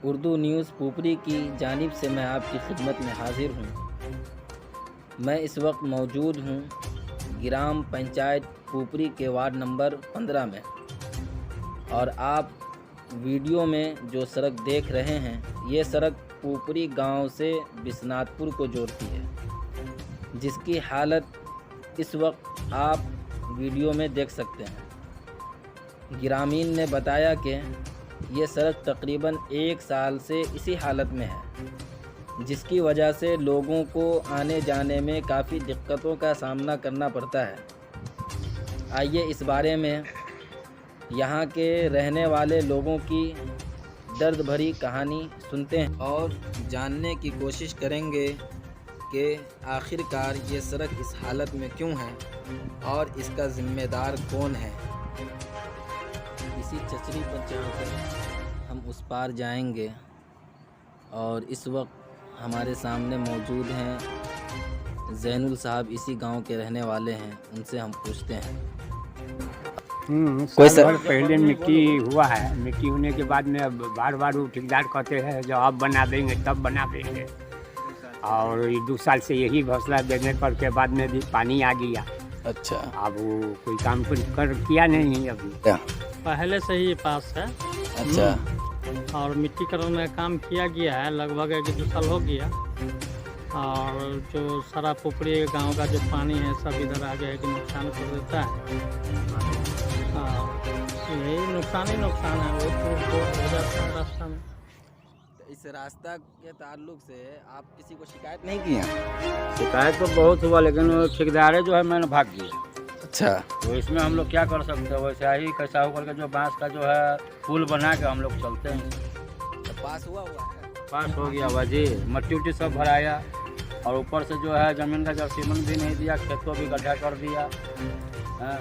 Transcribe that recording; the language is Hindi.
उर्दू न्यूज़ पुपरी की जानिब से मैं आपकी खिदमत में हाज़िर हूँ। मैं इस वक्त मौजूद हूँ ग्राम पंचायत पुपरी के वार्ड नंबर 15 में, और आप वीडियो में जो सड़क देख रहे हैं ये सड़क पुपरी गांव से बिस्नातपुर को जोड़ती है, जिसकी हालत इस वक्त आप वीडियो में देख सकते हैं। ग्रामीण ने बताया कि ये सड़क तकरीबन 1 साल से इसी हालत में है, जिसकी वजह से लोगों को आने जाने में काफ़ी दिक्कतों का सामना करना पड़ता है। आइए इस बारे में यहाँ के रहने वाले लोगों की दर्द भरी कहानी सुनते हैं और जानने की कोशिश करेंगे कि आखिरकार ये सड़क इस हालत में क्यों है और इसका ज़िम्मेदार कौन है। इसी चचरी पर चढ़कर हम उस पार जाएंगे और इस वक्त हमारे सामने मौजूद हैं ज़ैनुल साहब, इसी गांव के रहने वाले हैं। उनसे हम पूछते हैं। कोई साल पहले मिट्टी हुआ है। मिट्टी होने के बाद में अब बार बार वो ठेकेदार कहते हैं जो अब बना देंगे तब बना देंगे, और 2 साल से यही हौसला देने पर के बाद में भी पानी आ गया। अच्छा, अब वो कोई काम किया नहीं अभी। पहले से ही पास है। अच्छा, और मिट्टीकरण में काम किया गया है, लगभग 1-2 साल हो गया। और जो सारा पुपरी गांव का जो पानी है सब इधर आ गया है कि नुकसान कर देता है। यही नुकसान ही नुकसान है, वो तो हो जाता है रास्ता में। इस रास्ता के ताल्लुक से आप किसी को शिकायत नहीं की है? शिकायत तो बहुत हुआ, लेकिन वो ठेकेदार जो है मैंने भाग गया। अच्छा, तो इसमें हम लोग क्या कर सकते हैं? वैसे ही कैसा होकर के जो बांस का जो है पुल बना के हम लोग चलते हैं। तो पास हुआ है? पास हो गया हुआ जी, मट्टी उट्टी सब भराया, और ऊपर से जो है ज़मीन का जब सीमेंट भी नहीं दिया, खेत को भी गड्ढा कर दिया। हाँ,